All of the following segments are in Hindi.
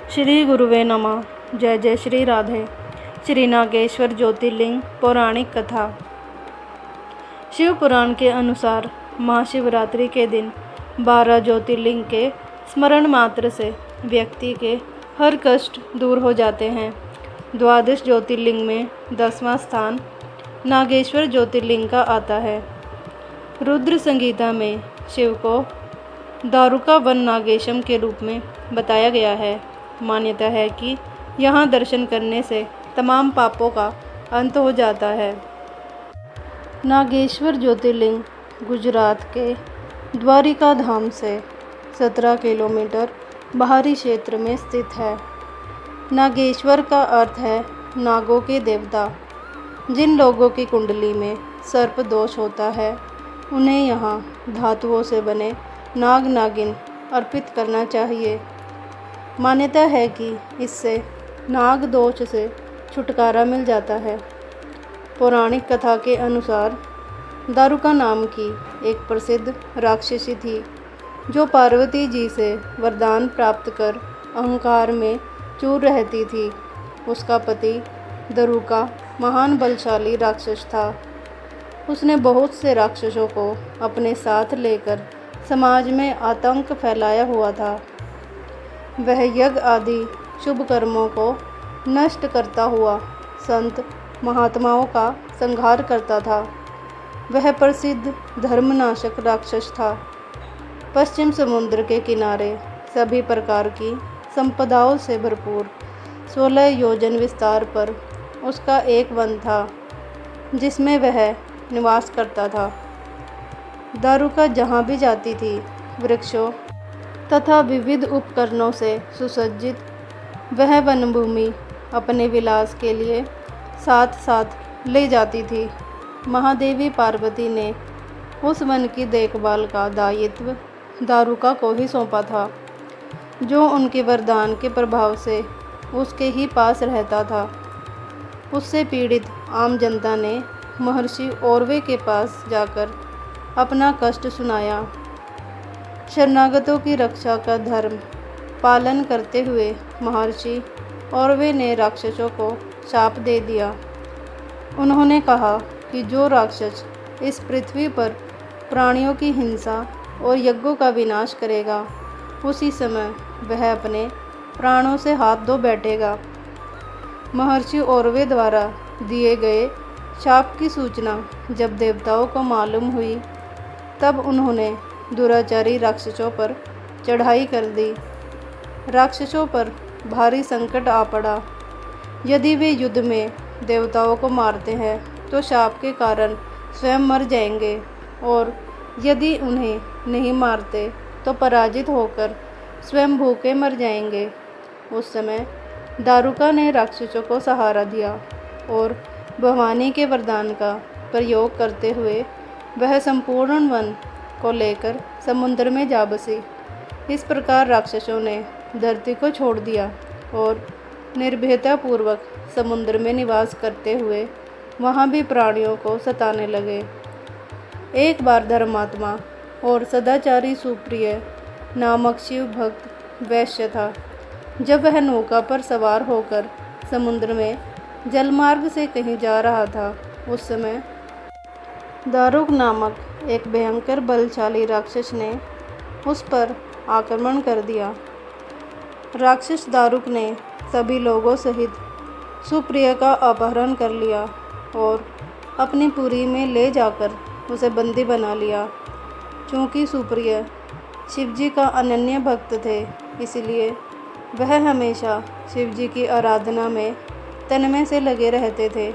श्री गुरुवे नमः। जय जय श्री राधे। श्री नागेश्वर ज्योतिर्लिंग पौराणिक कथा। शिव पुराण के अनुसार महाशिवरात्रि के दिन 12 ज्योतिर्लिंग के स्मरण मात्र से व्यक्ति के हर कष्ट दूर हो जाते हैं। 12 ज्योतिर्लिंग में 10वां स्थान नागेश्वर ज्योतिर्लिंग का आता है। रुद्र संगीता में शिव को दारुका वन नागेशम के रूप में बताया गया है। मान्यता है कि यहाँ दर्शन करने से तमाम पापों का अंत हो जाता है। नागेश्वर ज्योतिर्लिंग गुजरात के द्वारिका धाम से 17 किलोमीटर बाहरी क्षेत्र में स्थित है। नागेश्वर का अर्थ है नागों के देवता। जिन लोगों की कुंडली में सर्प दोष होता है उन्हें यहाँ धातुओं से बने नाग नागिन अर्पित करना चाहिए। मान्यता है कि इससे नाग दोष से छुटकारा मिल जाता है। पौराणिक कथा के अनुसार दारुका नाम की एक प्रसिद्ध राक्षसी थी जो पार्वती जी से वरदान प्राप्त कर अहंकार में चूर रहती थी। उसका पति दारुका महान बलशाली राक्षस था। उसने बहुत से राक्षसों को अपने साथ लेकर समाज में आतंक फैलाया हुआ था। वह यज्ञ आदि शुभ कर्मों को नष्ट करता हुआ संत महात्माओं का संहार करता था। वह प्रसिद्ध धर्मनाशक राक्षस था। पश्चिम समुद्र के किनारे सभी प्रकार की संपदाओं से भरपूर 16 योजन विस्तार पर उसका एक वन था जिसमें वह निवास करता था। दारुका जहाँ भी जाती थी वृक्षों तथा विविध उपकरणों से सुसज्जित वह वनभूमि अपने विलास के लिए साथ साथ ले जाती थी। महादेवी पार्वती ने उस वन की देखभाल का दायित्व दारुका को ही सौंपा था, जो उनके वरदान के प्रभाव से उसके ही पास रहता था। उससे पीड़ित आम जनता ने महर्षि औरवे के पास जाकर अपना कष्ट सुनाया। शरणागतों की रक्षा का धर्म पालन करते हुए महर्षि औरवे ने राक्षसों को शाप दे दिया। उन्होंने कहा कि जो राक्षस इस पृथ्वी पर प्राणियों की हिंसा और यज्ञों का विनाश करेगा उसी समय वह अपने प्राणों से हाथ धो बैठेगा। महर्षि औरवे द्वारा दिए गए शाप की सूचना जब देवताओं को मालूम हुई तब उन्होंने दुराचारी राक्षसों पर चढ़ाई कर दी। राक्षसों पर भारी संकट आ पड़ा। यदि वे युद्ध में देवताओं को मारते हैं तो शाप के कारण स्वयं मर जाएंगे और यदि उन्हें नहीं मारते तो पराजित होकर स्वयं भूखे मर जाएंगे। उस समय दारुका ने राक्षसों को सहारा दिया और भवानी के वरदान का प्रयोग करते हुए वह संपूर्ण वन को लेकर समुद्र में जा बसी। इस प्रकार राक्षसों ने धरती को छोड़ दिया और निर्भयतापूर्वक समुद्र में निवास करते हुए वहाँ भी प्राणियों को सताने लगे। एक बार धर्मात्मा और सदाचारी सुप्रिय नामक शिव भक्त वैश्य था। जब वह नौका पर सवार होकर समुद्र में जलमार्ग से कहीं जा रहा था उस समय दारुक नामक एक भयंकर बलशाली राक्षस ने उस पर आक्रमण कर दिया। राक्षस दारुक ने सभी लोगों सहित सुप्रिया का अपहरण कर लिया और अपनी पुरी में ले जाकर उसे बंदी बना लिया। चूँकि सुप्रिया शिवजी का अनन्य भक्त थे इसलिए वह हमेशा शिवजी की आराधना में तन्मय से लगे रहते थे।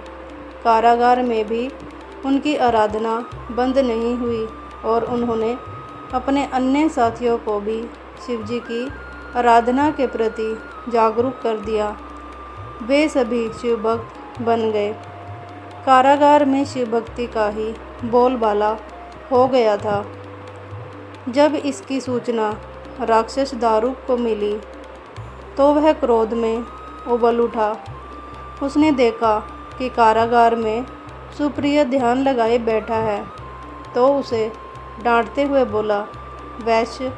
कारागार में भी उनकी आराधना बंद नहीं हुई और उन्होंने अपने अन्य साथियों को भी शिवजी की आराधना के प्रति जागरूक कर दिया। वे सभी शिवभक्त बन गए। कारागार में शिवभक्ति का ही बोलबाला हो गया था। जब इसकी सूचना राक्षस दारुक को मिली तो वह क्रोध में उबल उठा। उसने देखा कि कारागार में सुप्रिय ध्यान लगाए बैठा है तो उसे डांटते हुए बोला, वैश्य,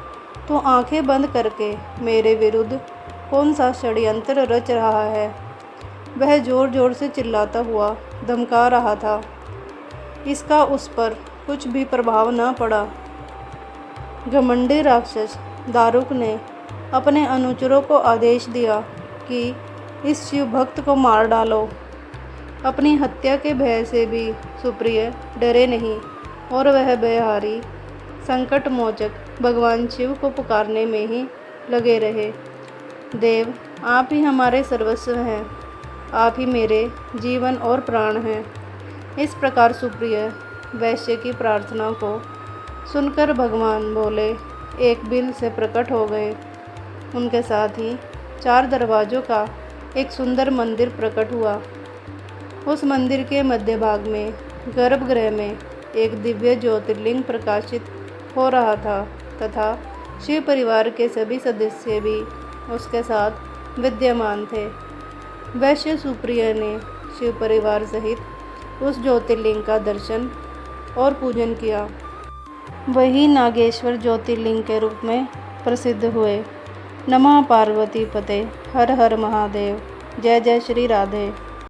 तो आंखें बंद करके मेरे विरुद्ध कौन सा षड्यंत्र रच रहा है। वह जोर जोर से चिल्लाता हुआ धमका रहा था। इसका उस पर कुछ भी प्रभाव न पड़ा। घमंडी राक्षस दारुक ने अपने अनुचरों को आदेश दिया कि इस शिव भक्त को मार डालो। अपनी हत्या के भय से भी सुप्रिय डरे नहीं और वह बेहारी संकट मोचक भगवान शिव को पुकारने में ही लगे रहे। देव, आप ही हमारे सर्वस्व हैं, आप ही मेरे जीवन और प्राण हैं। इस प्रकार सुप्रिय वैश्य की प्रार्थना को सुनकर भगवान भोले एक बिल से प्रकट हो गए। उनके साथ ही 4 दरवाज़ों का एक सुंदर मंदिर प्रकट हुआ। उस मंदिर के मध्य भाग में गर्भगृह में एक दिव्य ज्योतिर्लिंग प्रकाशित हो रहा था तथा शिव परिवार के सभी सदस्य भी उसके साथ विद्यमान थे। वैश्य सुप्रिय ने शिव परिवार सहित उस ज्योतिर्लिंग का दर्शन और पूजन किया। वही नागेश्वर ज्योतिर्लिंग के रूप में प्रसिद्ध हुए। नमः पार्वती पते, हर हर महादेव। जय जय श्री राधे।